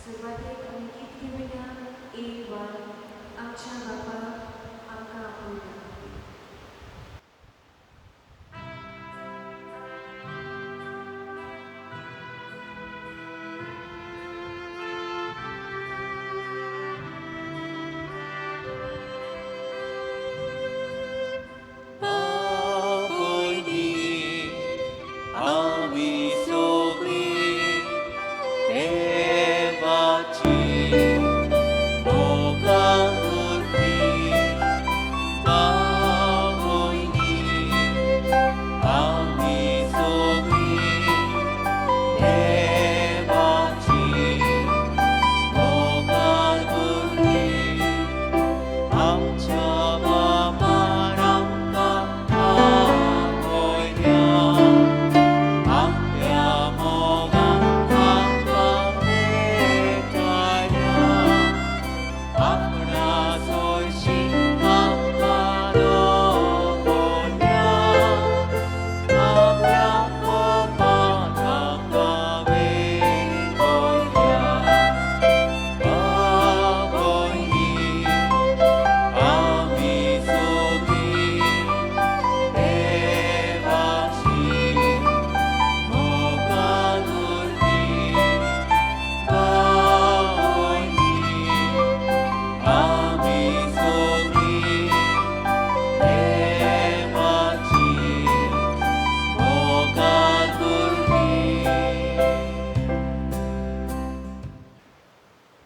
सुरवातेक आमी कितें म्हणया वा आमच्या बापा आमकां आपयता.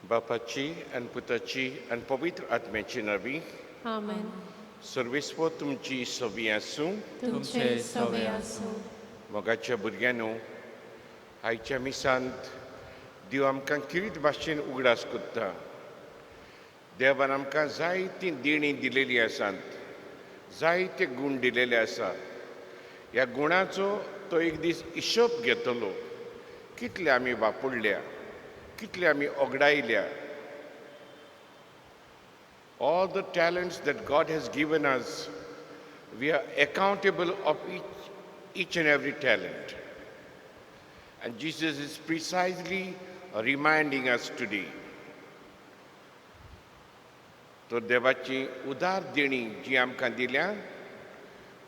बापाची आणि पुताची आणि पवित्र आत्म्याची नवी. आमेन. सर्वेस्व तुमची सवी आसूं. तुमचे सवे आसूं. मोगाच्या भुरग्यांनो, आयच्या मिसांत देव आमकां किरीत भाशेन उगडास करता. देवान आमकां जायतीं देणी दिलेलीं आसात, जायते गूण दिलेले आसा. ह्या गुणाचो तो एक दीस हिशोब घेतलो. कितले आमी वापरल्या, कितले आमी ओगडायल्या. All the talents that God has given us, we are accountable of each and every talent. And Jesus is precisely reminding us today. तो देवाची उदार देणी जी आमकां दिल्या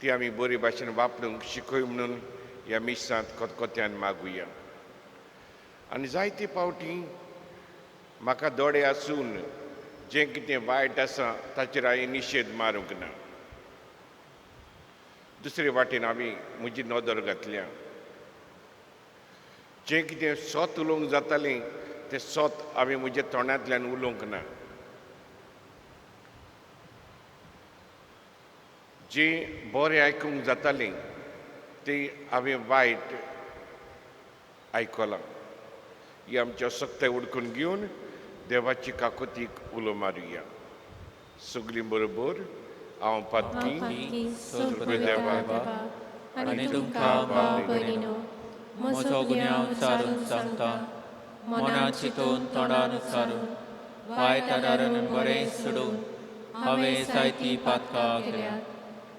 ती आमी बरे भाशेन वापरूंक शिकोय म्हणून ह्या मिसांत कोतकोत्यान मागुया. आनी जायते फावटी म्हाका दोळे आसून जें कितें वायट आसा ताचेर हांवें निशेध मारूंक ना. दुसरे वाटेन हांवें म्हजी नदर घातल्या. जें कितें सोत उलोवंक जातालें तें सोत हांवें म्हज्या तोंडांतल्यान उलोवंक ना. जें बरें आयकूंक जातालें तें हांवें वायट आयकलां. ही आमच्या सक्ताय उडकून घेवन देवाची काकुतीक उलो मारुया. सगळीं बरोबर हांव पातकी देवा आनी तुमकां भाव भयणीनो, म्हजो गुन्यांव चारून सांगता, मनां चिंतून तोंडान उच्चारून वायट आदारान बरें सोडून हांवें जायतीं पातकां केल्यात.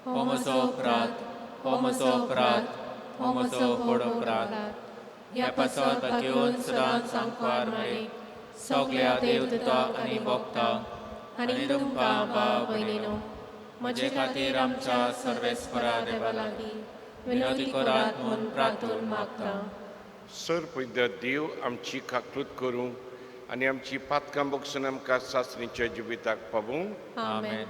हो म्हजो अपराध, हो म्हजो अपराध, हो म्हजो व्हड अपराध. ह्या पासवाक घेवन सदांच सांगवार मेळ्ळी सगळ्या देवदूतां आनी भक्तांक आनी तुमकां भाव भयणीनो, म्हजे खातीर आमच्या सर्वेस्परा देवा लागीं विनोदी करात म्हूण प्रार्थून मागता. सर पळयता देव आमची काकूत करूं आनी आमची पातकां बगसून आमकां सासणीच्या जिविताक पावूं. आमेन.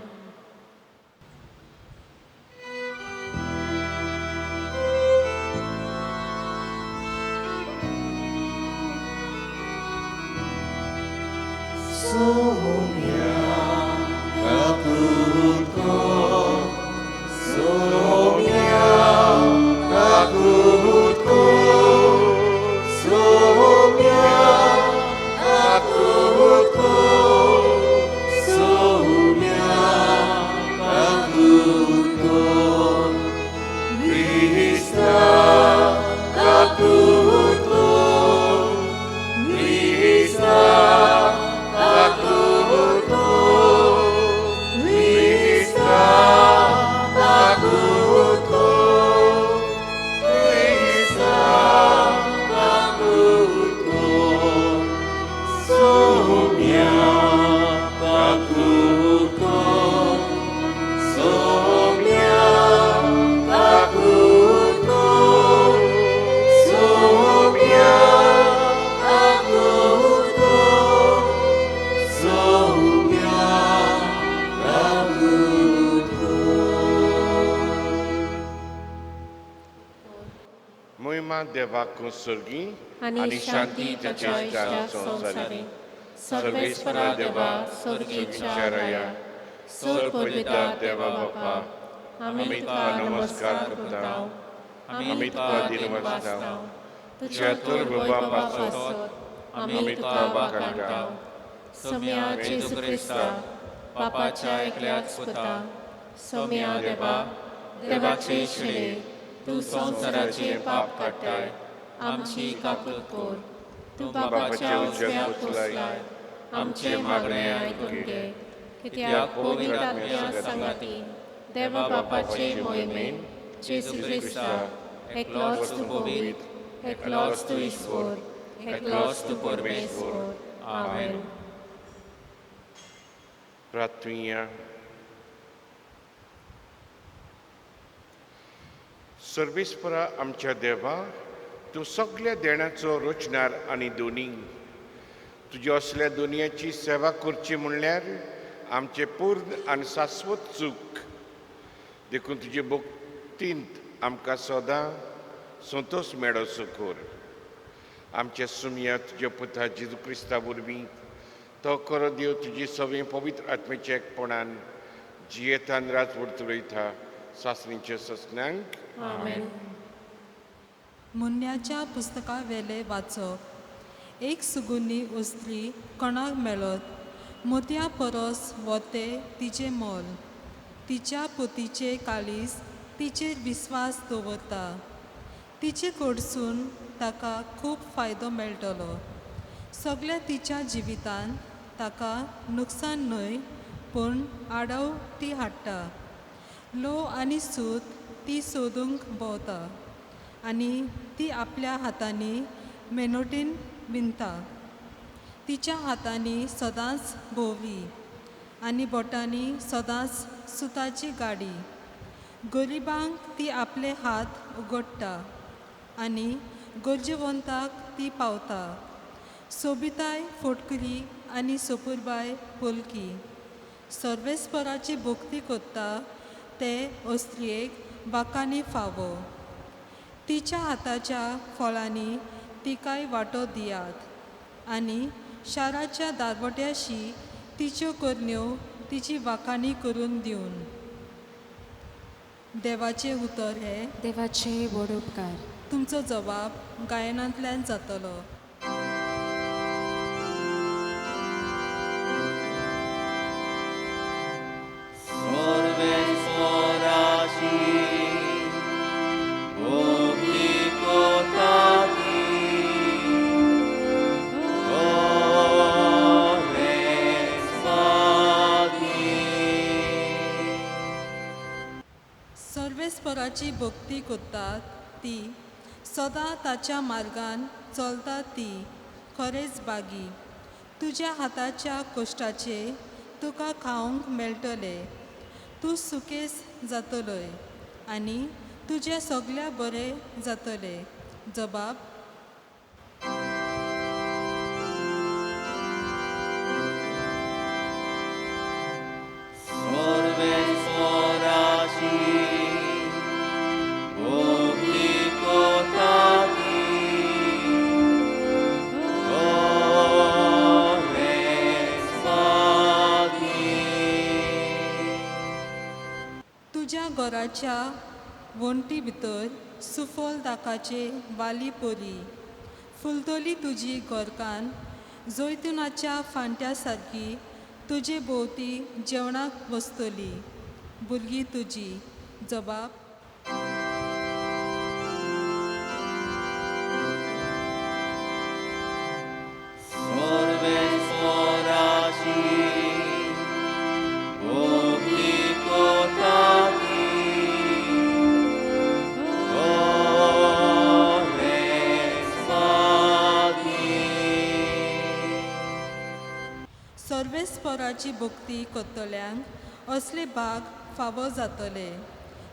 Krista, देवाक सर्गी आनी शांती ताच्या इश्टाक संवसारी सर्वेस्परा देवा सर्गीच्या राया सोर पवित्र देवा बापा आमी तुका नमस्कार करता आमी तुका दिनवासता तुज्या तोर बाबा पासत आमी तुका वाखाणटा सोम्या जेजू क्रिस्ता बापाच्या एकल्याच पुता सोम्या देवा देवाचे शिणे तू संसाराचे पाप काडटाय आमची काकूट कोर तू बापाच्या उजव्या पोचलाय आमचे मागणे आयकून घे कित्याक पवित्र आत्म्या सांगाती देवा बापाचे मोहिमेन जेजू क्रिस्ता एकलोच तू पवित्र एकलोच तू ईश्वर एकलोच तू परमेश्वर आमेन. प्रार्थुया. सर्वेस्परा आमच्या देवा तूं सगळ्या देणाचो रचणार आनी दोनी तुज्या असल्या दुनियाची सेवा करची म्हणल्यार आमचे पूर्ण आनी शाश्वत चूक देखून तुजे भक्तींत आमकां सदां संतोश मेळोसो कर. आमच्या सुमया तुज्या पुता जेजू क्रिस्ता वरवीं तो करो देव तुजी सगळें पवित्र आत्मेच्या एकपणान जियेतान रात वर्तुरयता सासणीच्या ससण्यांक. आमेन. मुन्याच्या पुस्तका वेले वाचप. एक सुगुन्नी उस्त्री कोणाक मेळत मोतया परस वते तिचे मोल तिच्या पोतीचे काळीज तिचेर विस्वास दवरता तिचे कडसून ताका खूब फायदो मेळटलो. सगळ्या तिच्या जिवितान ताका नुकसान न्हय पूण आडाव ती हाडटा. लो आनी सूत ती सोदूंक भोंवता आनी ती आपल्या हातांनी मेनोटीन विणता. तिच्या हातांनी सदांच भोंवली आनी बोटांनी सदांच सुताची गाडी. गरिबांक ती आपले हात उगडटा आनी गरजेवंताक ती पावता. सोबिताय फोटकरी आनी सोपुरबाय पोलकी सर्वेस्पराची भक्ती कोत्ता ते ओस्त्रियेक बाकांनी फावो. तिच्या हाताच्या फळांनी तिकाय वांटो दियात आनी शाराच्या दारवट्याशी तिच्यो करण्यो तिची वाखाणी करून दिवन. देवाचे उतर हे देवाचे व्हड उपकार. तुमचो जबाब गायनांतल्यान जातलो. सर्वेस्पराची भक्ती कोत्तात ती सदां ताच्या मार्गान चलता ती खरेंच बागी. तुज्या हाताच्या कश्टाचे तुका खावंक मेळटले. तूं सुकेस जातलोय आनी तुजें सगळ्या बरें जातलें. जबाब तुज्या घराच्या वणटी भितर सुफोल दाकाचे वाली पोरी. फुलतली तुजी गोरकान जैतुनाच्या फांट्या सारकी तुजे भोवती जेवणाक बसतली. भुरगीं तुजी. जबाब सर्वेस्पराची भक्ती कोत्तल्यांक असले भाग फावो जातले.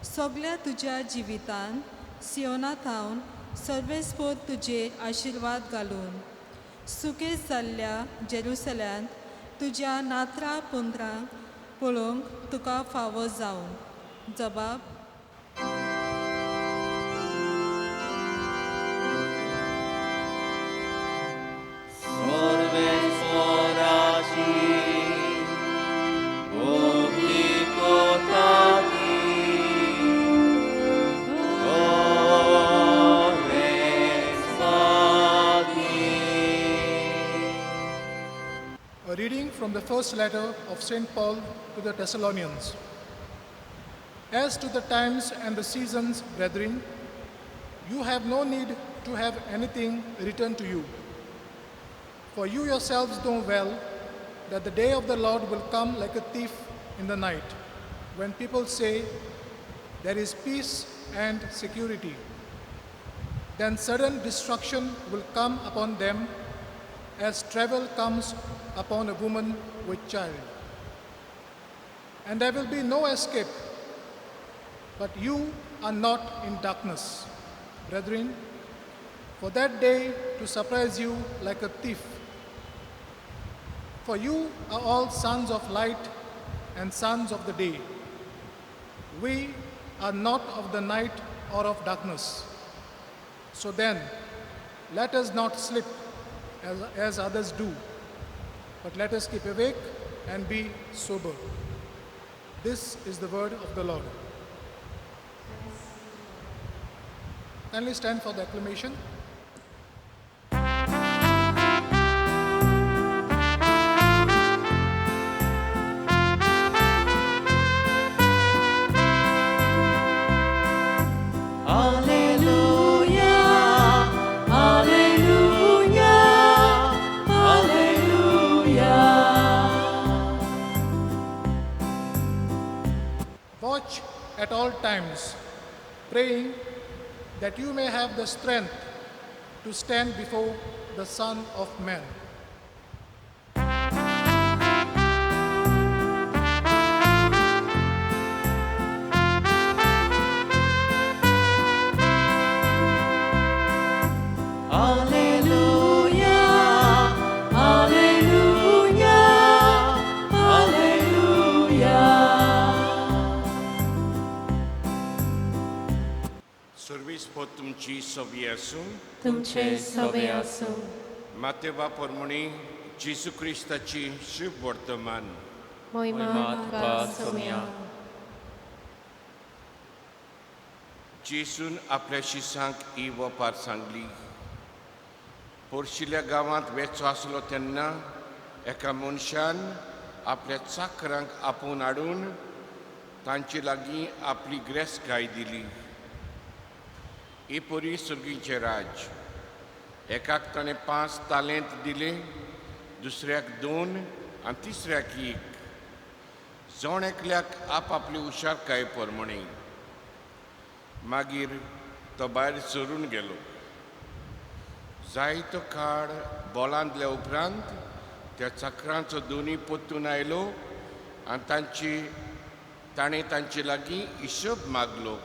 सगळ्या तुज्या जिवितान सियोनांत हांव सर्वेस्पर तुजेर आशिर्वाद घालून सुकेस जाल्ल्या जेरुसल्यांत तुज्या नात्रा पुंदरांक पळोवंक तुका फावो जावन. जबाब A reading from the first letter of St. Paul to the Thessalonians. As to the times and the seasons, brethren, you have no need to have anything written to you. For you yourselves know well that the day of the Lord will come like a thief in the night, when people say, there is peace and security. Then sudden destruction will come upon them as travel comes upon a woman with child. And there will be no escape. But you are not in darkness, brethren, for that day to surprise you like a thief. For you are all sons of light and sons of the day. We are not of the night or of darkness. So then, let us not slip as others do, but let us keep awake and be sober. This is the word of the Lord. Kindly stand for the acclamation. Watch at all times, praying that you may have the strength to stand before the Son of Man. Servis po तुमची सवी आसूं तुमचे सवे असो मातेवा परमणी जेजू क्रिस्ताची शुभ वर्तमान मोहिमा तुका सोम्या जेजून आपल्या शिसांक ही वपार सांगली पोरशिल्ल्या गांवांत वेचो आसलो तेन्ना एका मनशान आपल्या चाकरांक आपोवन हाडून तांचे लागीं आपली ग्रेसकाय दिली ही पोरी सुर्गीचें राज एकाक ताणें 5 तालेंत दिले दुसऱ्याक 2 आनी तिसऱ्याक 1 जोण एकल्याक आपआपली हुशारकाय परमणी मागीर तो भायर सरून गेलो जायतो काळ बोलांदल्या उपरांत त्या चक्रांचो दोनी पोत्तून आयलो आनी ताणें तांचे लागीं हिशोब मागलो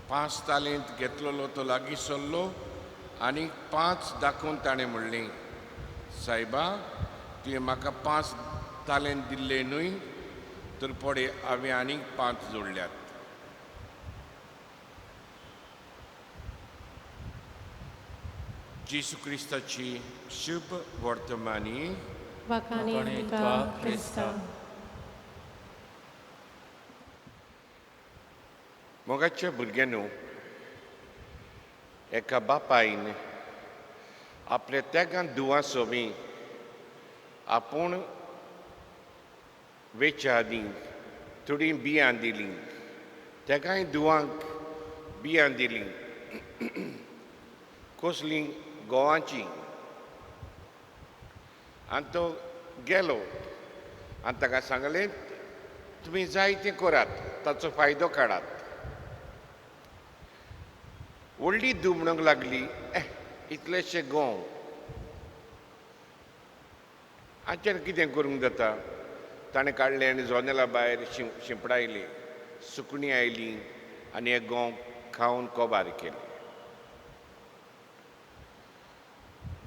5 तालेंत घेतलेलो तो लागीं सरलो आनी 5 दाखोवन ताणें म्हणलें सायबा तुवें म्हाका 5 तालेंत दिल्ले न्हय तर पळय हांवें आनीक 5 जोडल्यात जेजू क्रिस्ताची शुभ वर्तमानी वखाणी तुका क्रिस्ता मोगाच्या भुरग्यांनो एका बापायन आपल्या तेगान दुआ सोबी आपूण वेच्या आदीं थोडीं बियां दिलीं तेगाय दुआंक बियां दिलीं कसलीं गोवांची आनी तो गेलो आनी ताका सांगलें तुमी जाय तें करात ताचो फायदो काडात व्हडली धूव म्हणूंक लागली इतलेशे गोव हाचेर कितें करूंक जाता ताणें काडलें आनी जनेला भायर शिंपडायली सुकणीं आयलीं आनी हे गोव खावन कोबार केले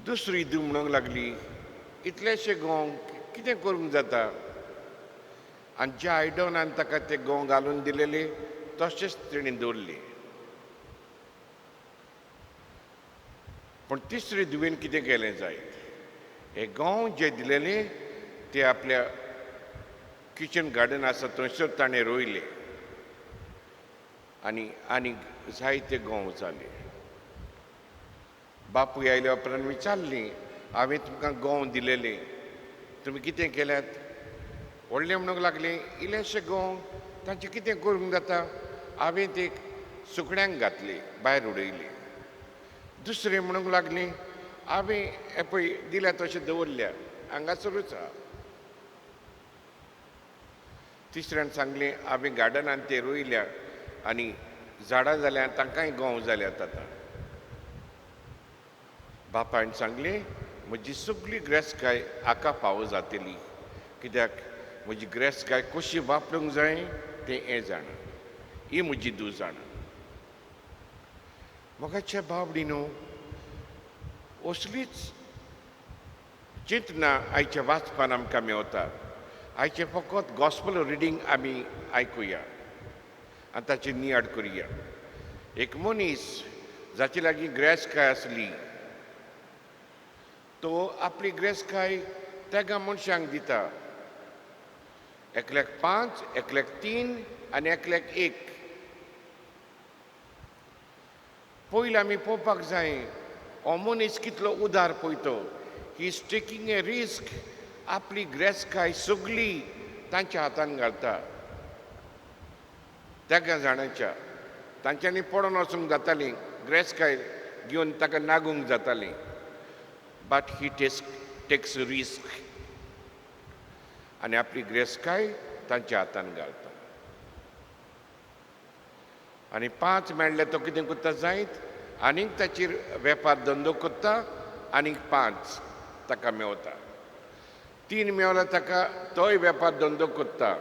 दुसरी धूव म्हणूंक लागली इतलेशे गोव कितें करूंक जाता आनी ज्या आयदनान ताका ते गोव घालून दिलेले तशेंच तेणीं दवरले पूण तिसरे धुवेन कितें केलें जायत हे गोव जे दिलेले ते आपल्या किचन गार्डन आसा थंयसर ताणें रोयले आनी जायते गोव जाले बापूय आयल्या उपरांत विचारली हांवें तुमकां गोव दिलेले तुमी कितें केल्यात? व्हडलें म्हणूंक लागलें, इल्लेशें गोव तांचें कितें करूंक जाता? हांवें ते सुकण्यांक घातली, भायर उडयली. दुसरें म्हणूंक लागलीं, हांवें हें पळय दिल्या तशें दवरल्या, हांगासरूच आहा. तिसऱ्यान सांगलें, हांवें गार्डनांत ते रोयल्या आनी झाडां जाल्यां तांकांय गोव जाल्यात आतां. बापायन सांगलें, म्हजी सगळी ग्रेसकाय हाका फावो जातली, कित्याक म्हजी ग्रेसकाय कशी वापरूंक जाय तें हें जाणा. ही म्हजी दूज जाणा. मोगाच्या भाव भयणीनो, असलीच चिंतना आयच्या वाचपान आमकां मेवता. आयचें फकत गॉस्पल रिडींग आमी आयकुया आनी ताची नियाड करुया. एक मनीस जाचे लागीं ग्रेसकाय आसली, तो आपली ग्रेसकाय त्या मनशांक दिता. एकल्याक 5, एकल्याक 3 आनी एकल्याक 1. पयलीं आमी पळोवपाक जाय, हो मनीस कितलो उदार पळयतो. He is taking a risk. आपली ग्रेसकाय सगळी तांच्या हातान घालता. त्या जाणांच्या तांच्यांनी पडोन वचूंक जातालीं, ग्रेसकाय घेवन ताका नागूंक जातालीं. बट ही टेक्स रिस्क आनी आपली ग्रेसकाय तांच्या हातान घालता. आनी 5 मेळ्ळे तो कितें करता जायत, आनीक ताचेर वेपार धंदो करता, आनीक 5 ताका मेवता. 3 मेवल्यार ताका तोय वेपार धंदो करता,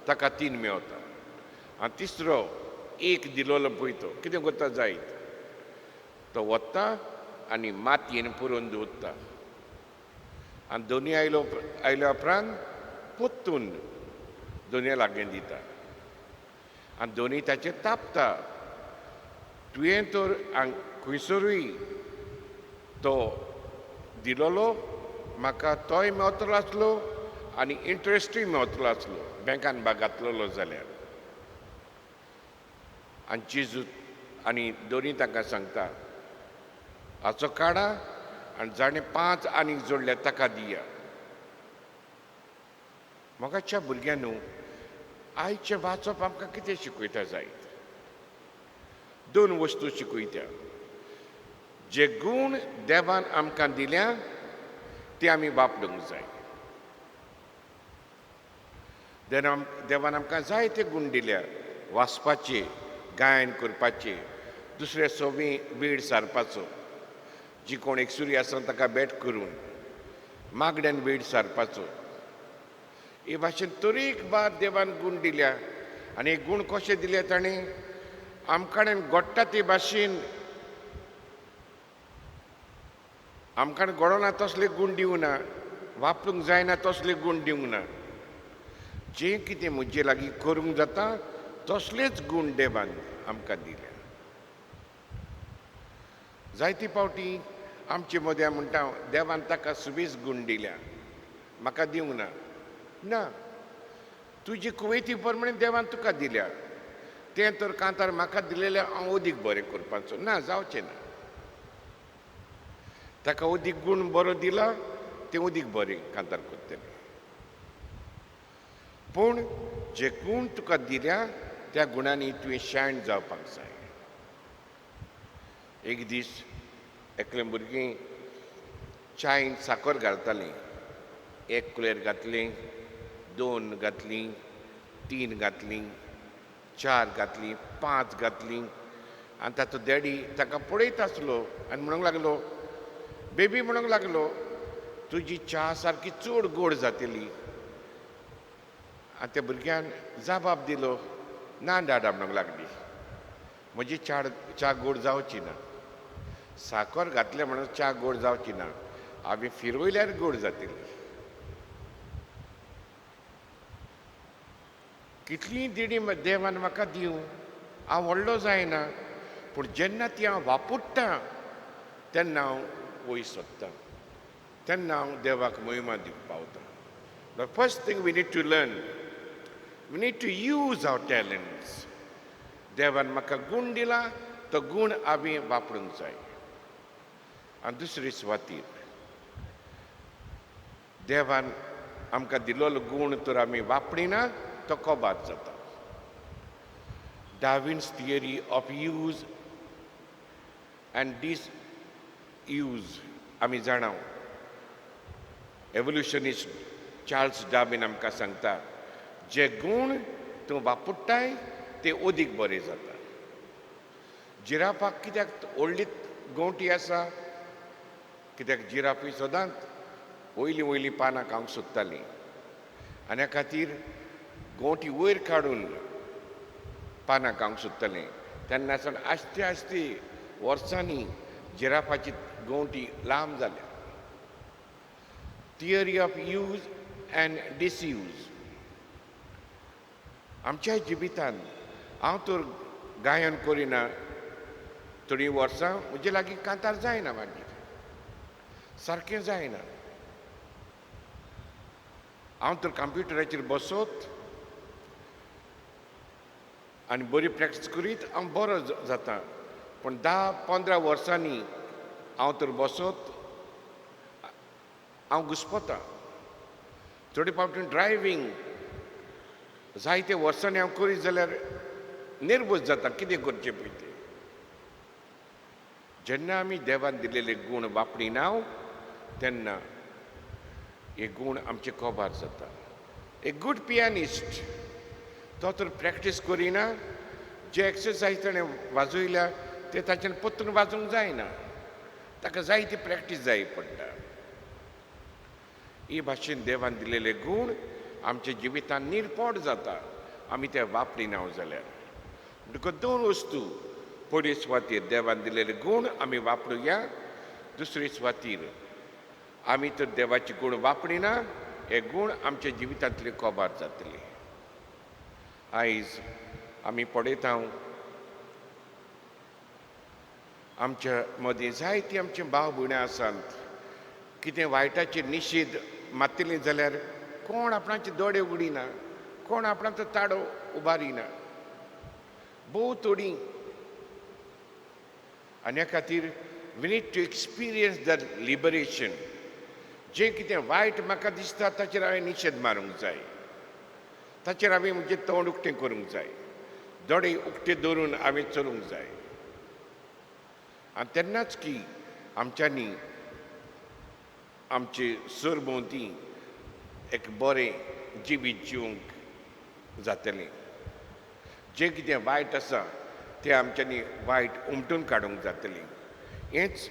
ताका 3 मेवता. आनी तिसरो 1 दिलोलो पळय तो कितें करता जायत, तो वता आनी मातयेन पुरोवन दवरता. आनी दोनी आयल्या उपरांत पोत्तून दोनूय लागीं दिता आनी दोनूय ताचेर तापता. तुवें तर खंयसरूय तो दिलोलो म्हाका तोय मेवतलो आसलो आनी इंट्रस्टूय मेवतलो आसलो बँकान घातलेलो जाल्यार. आनी जेजू आनी दोनूय तांकां सांगता, हाचो काडा आनी जाणें 5 आनीक जोडल्या ताका दिया. मोगाच्या भुरग्यांनो, आयचें वाचप आमकां कितें शिकयता जायत? 2 वस्तू शिकयता. जे गूण देवान आमकां दिल्या ते आमी वापरूंक जाय. देवान आमकां जायते गूण दिल्या. वाचपाचे, गायन करपाचे, दुसरे सोबी वेळ सारपाचो, जी कोण एकसुरी आसा ताका भेट करून मागड्यान वेळ सारपाचो. हे भाशेन तरेकवार देवान गूण दिल्या. आनी हे गूण कशे दिले ताणें आमकां घडटा ते भाशेन आमकां घडोना तसले गूण दिवं ना, वापरूंक जायना तसले गूण दिवंक ना. जें कितें म्हजे लागीं करूंक जाता तसलेच गूण देवान आमकां दिल्या. जायती पावटी आमचे मदें म्हणटा देवान ताका सुबेज गूण दिल्या, म्हाका दिवंक ना. ना, तुजी कुवेती प्रमाणे देवान तुका दिल्या. तें तर कांतार म्हाका दिलेलें हांव अदीक बरें करपाचो ना, जावचें ना. ताका अदीक गूण बरो दिला, तें अदीक बरें कांतार करतलें. पूण जे गूण तुका दिल्या त्या गुणांनी तुवें शायण जावपाक जाय. एक दीस एकलें भुरगें च्यायेन साकर घालतालें. 1 कुलेर घातली, 2 घातली, 3 घातली, 4 घातली, 5 घातली. आनी ताचो डॅडी ताका पळयत आसलो आनी म्हणूंक लागलो, बेबी म्हणूंक लागलो, तुजी च्या सारकी चड गोड जातली. आनी त्या भुरग्यान जबाब दिलो, ना डाडा म्हणूंक लागली, म्हजी च्या गोड जावची ना. साकर घातले म्हणून च्या गोड जावची ना, हांवें फिरवयल्यार गोड जातली. कितलीय देणी देवान म्हाका दिवं, हांव व्हडलो जायना, पूण जेन्ना ती हांव वापरता तेन्ना हांव वयर सोदतां, तेन्ना हांव देवाक महिमा दिवंक पावता. The first thing we need to learn, we need to use our talents. देवान म्हाका गूण दिला, तो गूण हांवें वापरूंक जाय. आनी दुसरे सुवातेर देवान आमकां दिलोलो गूण तर आमी वापरिना तो कोबार जाता. Darwin's theory of use and disuse आमी जाणाव. एवोल्युशनिस्ट चार्ल्स डार्विन आमकां सांगता जे गूण तूं वापरताय ते ओदीक बरें जाता. जिराफाक कित्याक व्हडली गोंवटी आसा? कित्याक जिराफी सदांच वयलीं वयलीं पानां खावंक सोदतालीं आनी ह्या खातीर गोंवटी वयर काडून पानां खावंक सोदतालीं. तेन्नासान आस्ते आस्ते वर्सांनी जिराफाची गोंवटी लांब जाल्या. Theory of use and disuse. आमच्या जिवितांत हांव तर गायन करिना थोडीं वर्सां म्हजे लागीं कांतार जायना मागीर सारकें जायना. हांव तर कंप्युटराचेर बसत आनी बरी प्रॅक्टीस करीत हांव बरो जाता. पूण 10-15 वर्सांनी हांव तर बसत हांव घुस्पता. थोडे फावटी ड्रायवींग जायते वर्सांनी हांव करीत जाल्यार निर्वस जाता कितें करचें पळय तें. जेन्ना आमी देवान दिलेले गूण वापरिना तेन्ना हे गूण आमचे कोबार जाता. एक गूड पियानिस्ट तो तर प्रॅक्टीस करिना. जे एक्सरसायज ताणें वाजयल्या ते ताच्यान पत्तून वाजोवंक जायना. ताका जायती प्रॅक्टीस जाय पडटा. ही भाशेन देवान दिलेले गूण आमच्या जिवितांत निर्पोड जाता आमी ते वापरिना जाल्यार. म्हणटकच 2 वस्तू. पयले सुवातेर देवान दिलेले गूण आमी वापरुया. दुसरे सुवातेर आमी तर देवाचे गूण वापरिना हे गूण आमच्या जिवितांतले कोबार जातले. आयज आमी पळयता आमच्या मदीं जायतीं आमची भाव भयणां आसात. कितें वायटाचेर निशेध मातिल्लें जाल्यार कोण आपणाचे दोळे उगडिना, कोण आपणाचो ताळो उबारिना. भोव थोडीं. आनी ह्या खातीर we need to experience the liberation. जें कितें वायट म्हाका दिसता ताचेर हांवें निशेध मारूंक जाय. ताचेर हांवें म्हजें तोंड उक्तें करूंक जाय. दोळे उक्ते दवरून हांवें चलूंक जाय. आनी तेन्नाच की आमच्यांनी आमचे सरभोंवती एक बरें जिवीत जिवंक जातलें. जें कितें वायट आसा तें आमच्यांनी वायट उमटून काडूंक जातलें. हेंच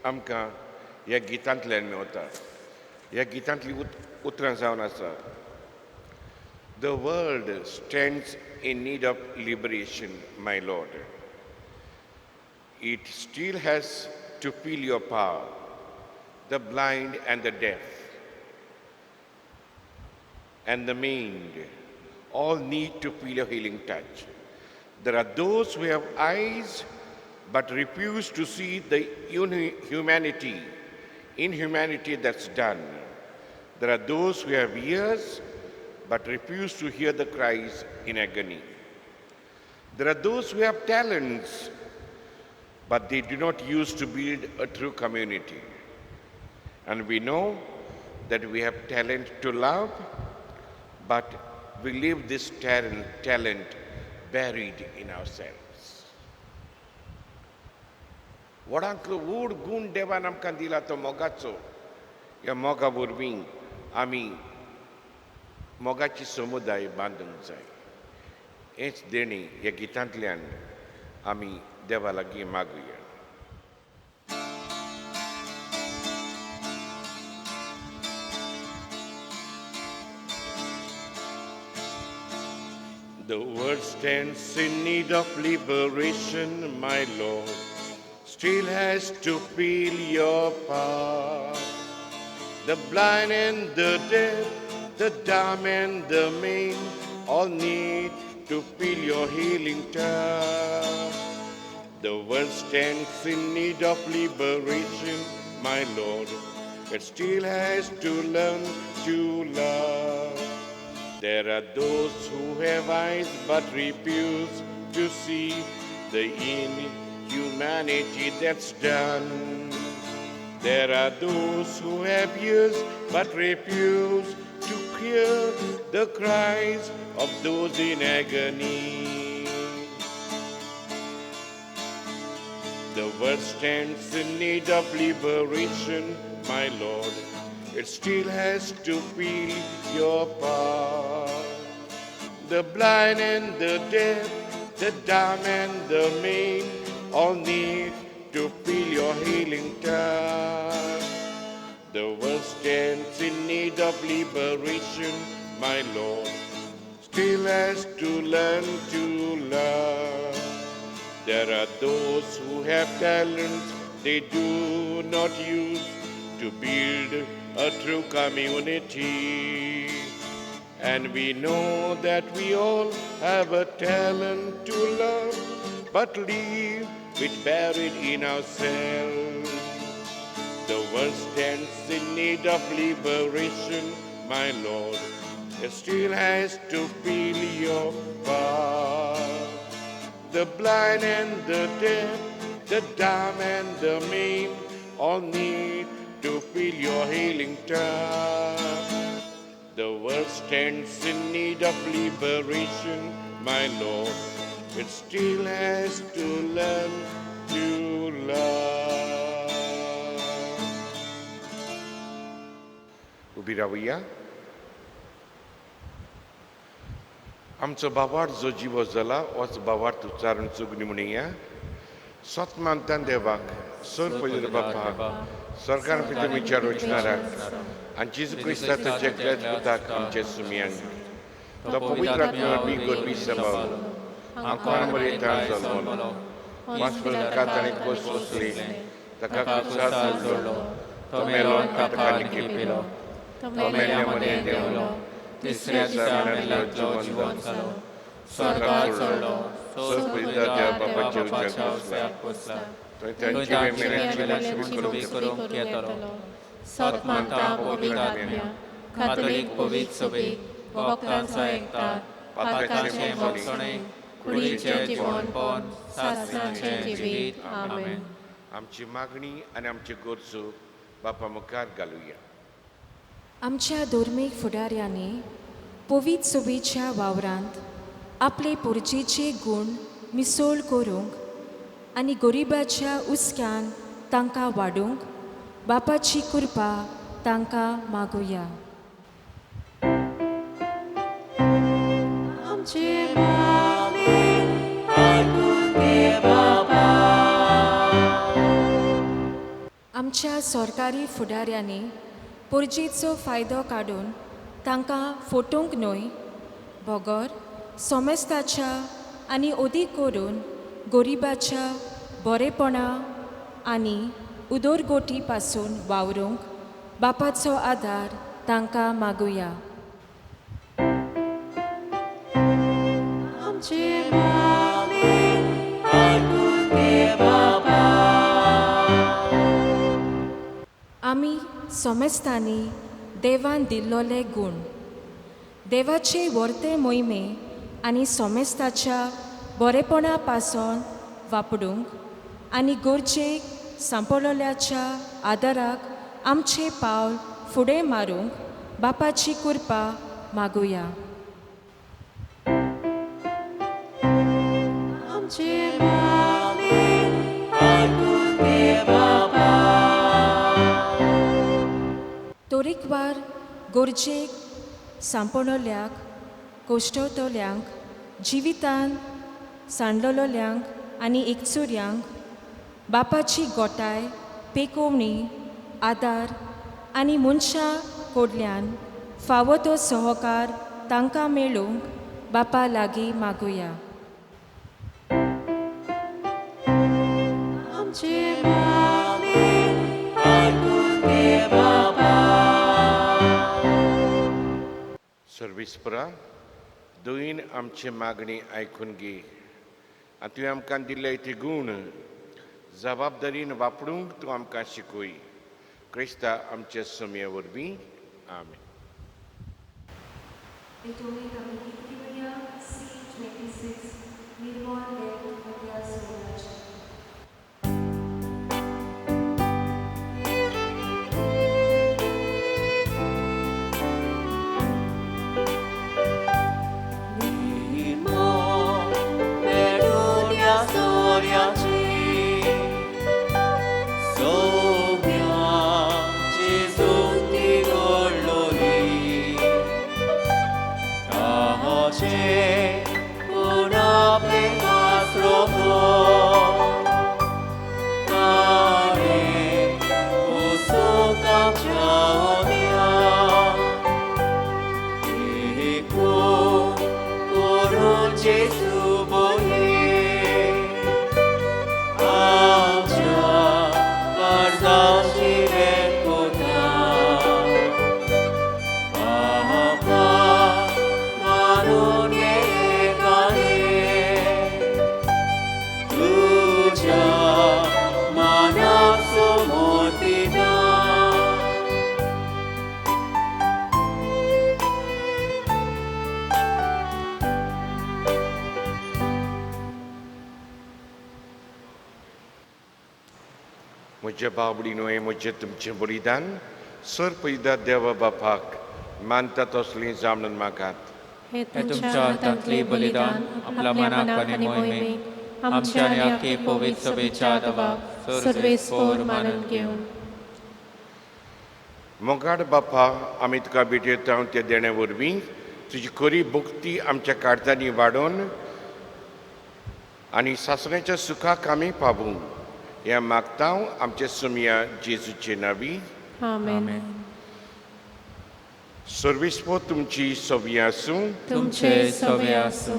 आमकां ह्या गितांतल्यान मेवता. ह्या गितांतलीं उतरां जावन आसा. The world stands in need of liberation, my Lord. It still has to feel your power. The blind and the deaf and the maimed all need to feel your healing touch. There are those who have eyes but refuse to see the inhumanity that's done. There are those who have ears but refuse to hear the cries in agony. There are those who have talents but they do not use to build a true community. And we know that we have talent to love, but we leave this talent buried in ourselves. वडांक व्हड गूण देवान आमकां दिला तो मोगाचो. ह्या मोगा वरवीं आमी मोगाची समुदाय बांदूंक जाय. हेच देणी ह्या गितांतल्यान आमी देवा लागीं मागुया. The world stands in need of liberation, my Lord. Still has to feel your power. The blind and the deaf, the dumb and the maimed, all need to feel your healing touch. The world stands in need of liberation, my Lord. It still has to learn to love. There are those who have eyes but refuse to see the inhumanity that's done. There are those who have ears but refuse to hear the cries of those in agony. The world stands in need of liberation, my Lord. It still has to feel your power. The blind and the deaf, the dumb and the maimed, all need to feel your healing touch. The world stands in need of liberation, my Lord. Still has to learn to love. There are those who have talents they do not use to build a true community. And we know that we all have a talent to love, but leave it buried in ourselves. The world stands in need of liberation, my Lord. It still has to feel your power. The blind and the deaf, the dumb and the maimed, all need to feel your healing touch. The world stands in need of liberation, my Lord. It still has to learn to love. उभी राहूया. आमचो बाबार जो जिवो जाला वच बाबार उच्चारण चुगणी म्हणया. सतमानतान देवाक sir पयलीर बापाक सरकार भितर विचार वचनाराक आनी जेजू क्रिस्ताच्या जगल्यात बुदाक आमचे सुमयांक तो पवित्र आत्मा बी गोरबी सांबाळ आंकान बरे ताण जल्मलो वासपल काताने कोस वसली ताका क्रुसार जोडलो तो मेलो ताका निकेलो तो मेल्या मने देवलो तिसऱ्या दिसा मेलो जीवन जालो स्वर्गात चडलो सर पयलीर देव बापाचे उज्याक बसला थंय तांची मेल्याची करूंक येतलो सतमानता पवित्र आत्म्या कातोलीक पवित्र सभेक भक्तांचो एकतात पातकांचे मोक्षणे कुडीचे जीवनपण सासणाचे जिवीत आमेन. आमची मागणी आनी आमची गरजो बापा मुखार घालुया. आमच्या धर्मीक फुडाऱ्यांनी पवित्र सभेच्या वावरांत आपले पुरजेचे गूण मिसळ करूंक आनी गरिबाच्या उस्क्यान तांकां वाडूंक बापाची कृपा तांकां मागुया. आमच्या सरकारी फुडाऱ्यांनी पुरजेचो फायदो काडून तांकां फटोवंक न्हय बगर सोमेस्ताच्या आनी अदीक करून गरिबाच्या बरेपणा आनी उदरगती पासून वावरूंक बापाचो आदार तांकां मागुया. आमी सोमेस्तांनी देवान दिल्लोले गूण देवाचे वर्ते मोहिमे आनी सोमेस्ताच्या बरेपणा पासून वापरूंक आनी गरजेक सांपळल्याच्या आदाराक आमचे पावल फुडें मारूंक बापाची कृपा मागुया. तोरीकवार गरजेक सांपळल्याक कोश्टवतल्यांक जिवितान सांडलोल्यांक आनी एकचुऱ्यांक बापाची गोठाय पेकोवणी आदार आनी मनशां कडल्यान फावो तो सहकार तांकां मेळूंक बापा लागीं मागुया. सर्विस्परा दोन आमची मागणी आयकून घे आनी तुवें आमकां दिल्ले ते गूण जबाबदारीन वापरूंक तूं आमकां शिकय. क्रिस्ता आमचे समे वरवीं आमेन. Ito'y kami Kikiwaya, C26, Nirwan Lek, Kaya Suraja. तुझ्या बाबडीनो हे म्हजें तुमचें बलिदान सर पयदा देवा बापाक मानता तसलीं जाणून मागात. हे तुमच्या हातांतले बलिदान आपल्या मनाक आनी मोहिमेक आमच्या आनी आख्खे पवित्र सभेच्या आदाराक सर्वेस्पोर मानून घेवन. मोगाड बापा, आमी तुका भेटयता त्या देण्या वरवीं तुजी खरी भक्ती आमच्या काळजांनी वाडोवन आनी सासण्याच्या सुखाक आमी पावूं हें मागता आमचे सुमया जेजूचे नांवी. आमेन. सर्वेस्पो तुमची सवी आसूं. तुमचे सवे आसूं.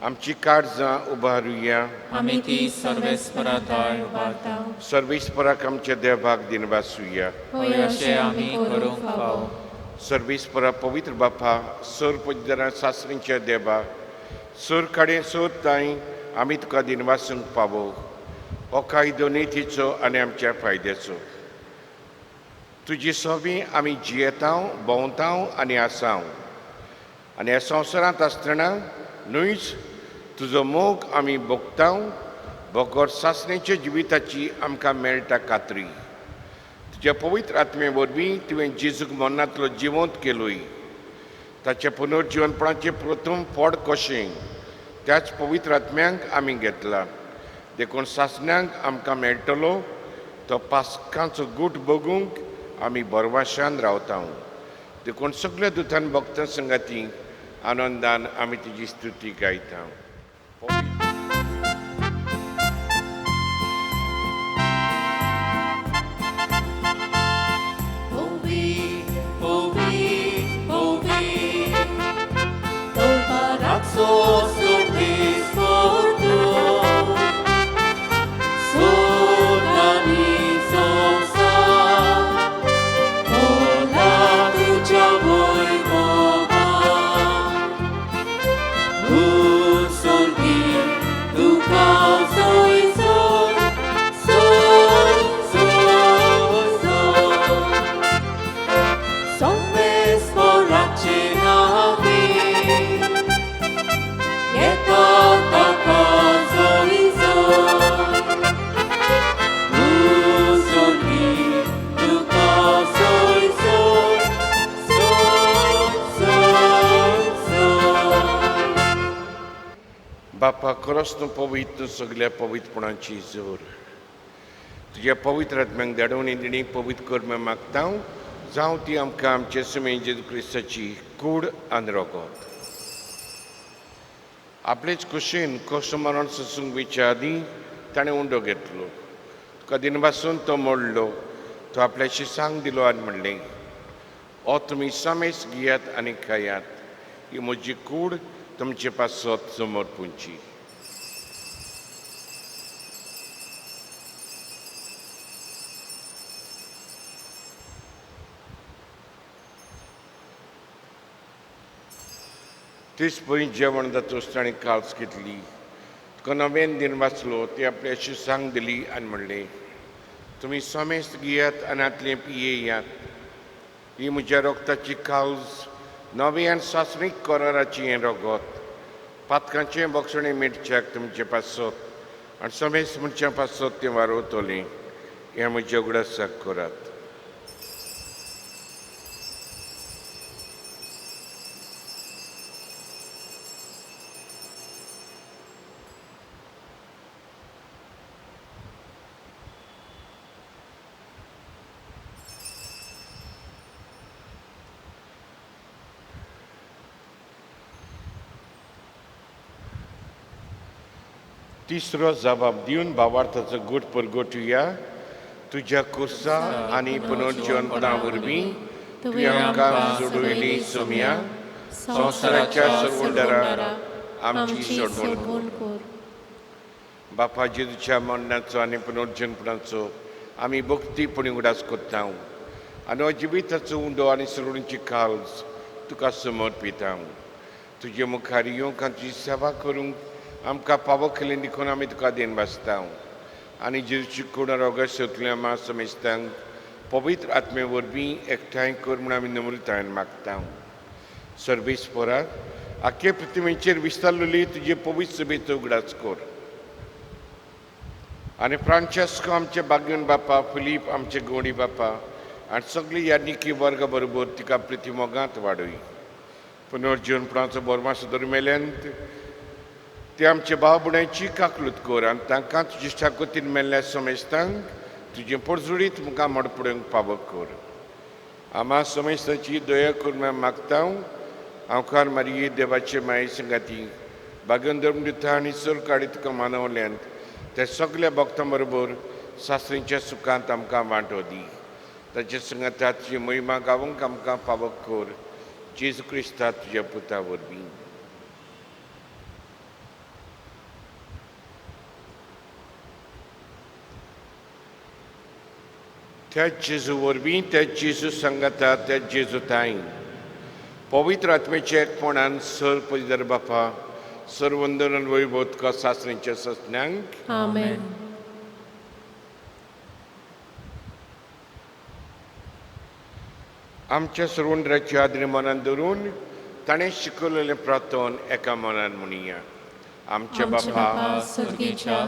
आमची काळजां उबारुया. आमी ती सर्वेस्पराताय उबारता. सर्वेस्पराक आमच्या देवाक दिनवासुया. होय अशें आमी करूंक फावो. सर्वेस्परा पवित्र बापा, सर पयदां सासरींच्या देवा, सर कडेन सर ताई आमी तुका दिनवासूंक पावो. हो कायदो नितीचो आनी आमच्या फायद्याचो. तुजी सवी आमी जियेता, भोंवता आनी आसां. आनी ह्या संवसारांत आसतना न्हूच तुजो मोग आमी भोगता. भोगोर सासणेच्या जिविताची आमकां मेळटा खात्री. तुज्या पवित्र आत्मे वरवीं तुवें जेजूक मरणांतलो जिवंत केलोय. ताच्या पुनर्जिवनपणाचें प्रथम पड कशें त्याच पवित्र आत्म्यांक आमी घेतला. देखून सासण्यांक आमकां मेळटलो तो पास्कांचो गूट बगूंक आमी बरवाशान रावता. देखून सगळ्या दुतान भक्तां संगाती आनंदान आमी तुजी स्तुती गायता. बापा, खरोच तूं पवित्र सगळ्या पवित्रपणाची जोर. तुज्या पवित्र आत्म्यांक धाडून दिणी पवित्र कर्म मागता. जावं ती आमकां आमचे सुमे जेजू क्रिस्ताची कूड आनी रगत. आपलेच कुशीन कसो मरण सोसूंक विचारी ताणें उंडो घेतलो. तुका दिनपासून तो मोडलो. तो आपल्या शिसांक दिलो आनी म्हणलें, हो तुमी समेस घेयात आनी खायात. ही म्हजी कूड तुमचे पासत समोर पुंची. तीच पयलीं जेवण जातूच ताणें काल्स घेतली. तुका नवेन दिन वाचलो ती आपल्या शिसांक दिली आनी म्हणलें, तुमी समेस्त घेयात आनी आतलें पियेयात. ही म्हज्या रोगताची काल्स नवी आनी सासणीक कराराची हें रगत. पातकांचें बोक्षणें मिटच्याक तुमचे पासत आनी समेस्त मनशां पासत तें वारोवतलें. हें म्हज्या उगडासाक करात. तिसरो जबाब दिवन भावार्थाचो गोट परगटुया. तुज्या कुर्सा आनी पुनर्जीवनपणा वरवीं तुवें आमकां सोडूयली सोम्या. संवसाराच्या सर्वोद्दाराक आमची सोडवण कर. बापा जेजूच्या मरणाचो आनी पुनर्जीवनपणाचो आमी भक्तीपणी उडास करता. आनी हो जिविताचो उंडो आनी सोडूंची काल्स तुका समर्पिता. तुजे मुखार येवंक आमची सेवा करूंक आमकां पावो केलें देखून आमी तुका देन वाचता. आनी जेजूची कूड रोग सोंतल्या मा समेस्तांक पवित्र आत्मे वरवीं एकठांय कर म्हूण आमी नम्रतायेन मागता. सर्वेस्पराक आख्खे पृथ्वीचेर विस्तारलेली तुजे पवित्र सभेचो उगडास कर. आनी फ्रांचेस्को आमचे बागून बापा, फिलीप आमचे गोडी बापा आनी सगळी यानिकी वर्ग बरोबर तिका प्रितीमोगांत वाडय. पुनर्जीवनपणाचो बोरमासो दरमेल्यांत ते आमचे भाव भयणांची काकलूत कर आनी तांकां तुजे शाकोतीन मेल्ल्या समेस्तांक तुजें परजुडीत मुखार मडपडूंक फावो कर. आम्हा समेस्तांची दया करून मागता हांवकार मारिये देवाचे माये संगाती बागून धर्म दिता आनी सर काडी तुका मानवल्यांत ते सगळ्या भक्तां बरोबर सासरींच्या सुखांत आमकां वांटो दी. ताचे संगतांत तुजी महिमा गावूंक आमकां फावो कर. जेजू क्रिस्ता तुज्या पुता वरवीं. त्या जेजू वरवीं त्या जेजू संगता त्या जेजू ताईं पवित्र आत्मेचे एकपणान सर पवित्र बापा सर वंदन वैभव तुका सासरींच्या ससण्यांक आमेन. आमच्या सर्वंडराची आदरी मनान धरून ताणें शिकवलेलें प्रार्थन एका मनान म्हणुया. आमच्या बापा सुर्गीच्या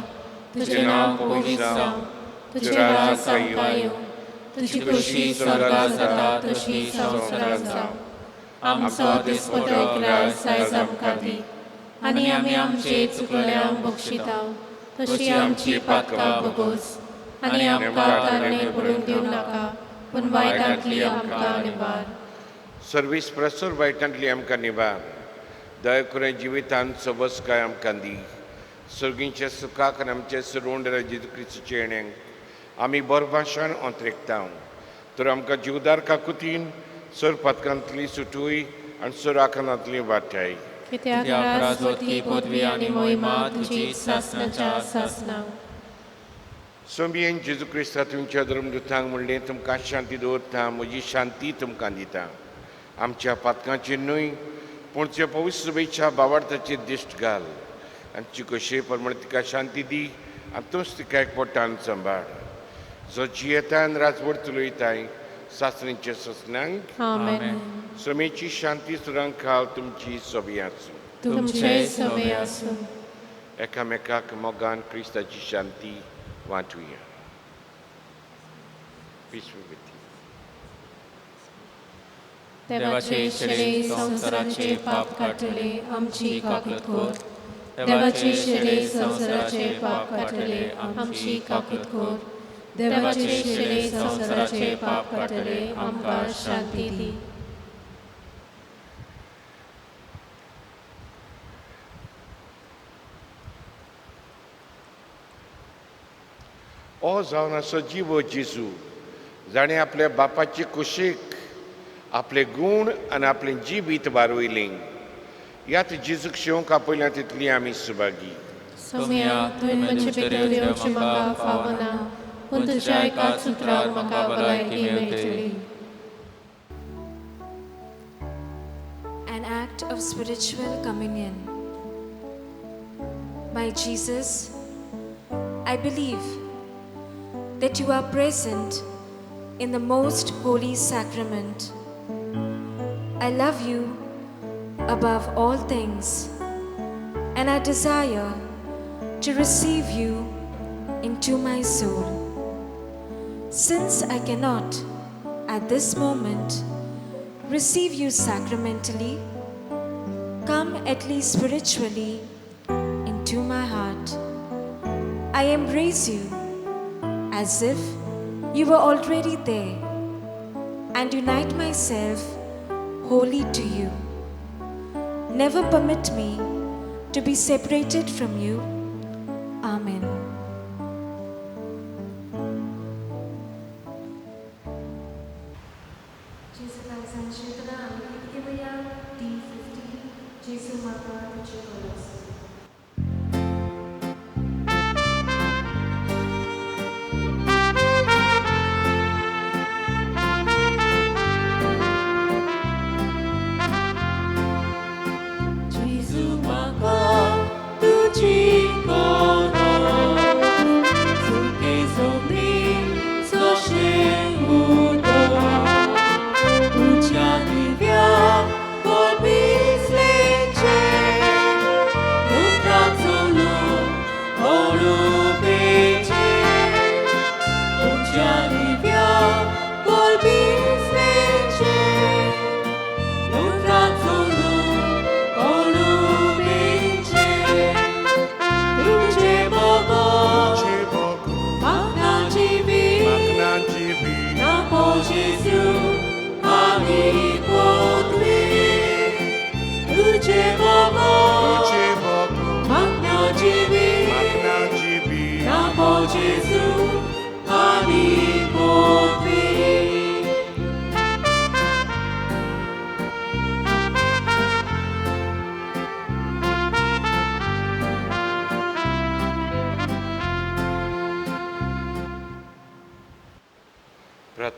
तुझे नाव पवित्र जावं, तुझे राज्य येवं, तुझी खुशी स्वर्गात जाता तशी संवसारात जावं. आमचो दिसपतो ग्रास आयज आमकां दी आनी आमी आमचे चुकल्यांक बक्षिताव तशी आमची पातकां बगोस आनी आमकां तारणे पडूंक दिवं नाका पूण वायटांतली आमकां निबार. सर्वीस प्रसर वायटांतली आमकां निबार. दया करून जिवितांत सबसकाय आमकां दी. सर्गींच्या सुखाक आनी आमचे सर्वंडरा जेजू क्रिस्ताचे येण्याक आमी बरभाशान अंतरेकता. तर आमकां जीवदार काकुतीन सर पथकांतली सुटूय आनी सर आखानांतली वाटाय. कित्याक राजवटी पदवी आनी महिमा तुजी सासणाच्या सासणां. सोमयेन जेजू क्रिस्ता तुमच्या धर्मदुतांक म्हणलें तुमकां शांती दवरता, म्हजी शांती तुमकां दिता. आमच्या पातकांचेर न्हय पूण त्या पवित्र सभेच्या भावार्थाचेर दिश्ट घाल आनी तुजे कशे प्रमाणे तिका शांती दी आनी तूंच तिका एकवटान सांबाळ. जो जियेता आनी राजवट चलयताय सासरींच्या ससण्यांक आमेन. समेची शांती सुरांक घाल तुमची सभे आसूं. तुमचे समे आसूं. एकामेकाक मोगान क्रिस्ताची शांती वांटुया. विश्वगती देवाचे शिरे संसाराचे पाप काटले आमची काकुत कोर. देवाचे शिरे संसाराचे पाप काटले आमची काकुत कोर. देवाचे शिरे संसाराचे पाप काटले आमकां शांती दी. ओ जावन असो जीव जेजू जाणें आपल्या बापाचे कुशीक आपले गूण आनी आपलें जिवीत वारयलें. ह्यात जेजूक शेवंक आपयल्या तितली आमी सुभागी. सोम्या तुवें म्हजे भितर येवचें म्हाका फावना पूण तुज्या एकाच सुत्रार म्हाका भलायकी मेळटली. An act of spiritual communion. My Jesus, I believe that you are present in the most holy sacrament. I love you above all things, and I desire to receive you into my soul. Since I cannot, at this moment, receive you sacramentally, come at least spiritually into my heart. I embrace you as if you were already there and unite myself wholly to you. Never permit me to be separated from you. Amen.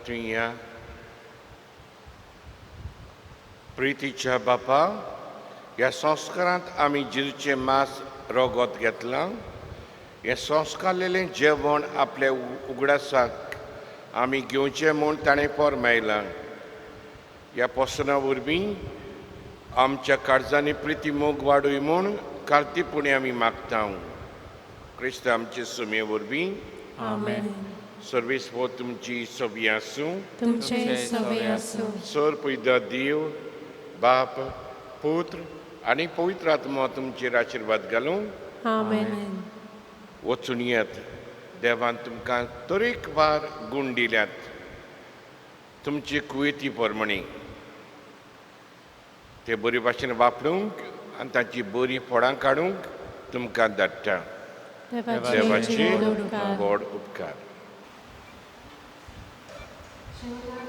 तुम्ही या. प्रितीच्या बापा, ह्या संस्कारांत आमी जेजूचें मास रोगोत घेतलां. हें संस्कारलेलें जेवण आपल्या उगडासाक आमी घेवचें म्हूण ताणें फरमायलां. ह्या पोसना वरवीं आमच्या काळजांनी प्रिती मोग वाडूय म्हूण कार्तीपुणी आमी मागता. क्रिस्त आमचे सुमे वरवीं आमेन. सर्वेस्पो तुमची सवी आसूं. तुमचे सवे आसूं. सर पयदा देव बाप पुत्र आनी पवित्र आत्मा तुमचेर आशिर्वाद घालूं. आमेन. वचून येत. देवान तुमकां तरेकवार गूण दिल्यात. तुमचे कुयेती प्रमाणे ते बरे भाशेन वापरूंक आनी तांची बरीं फळां काडूंक तुमकां धाडटा. देवाचे व्हड उपकार. शेवटाक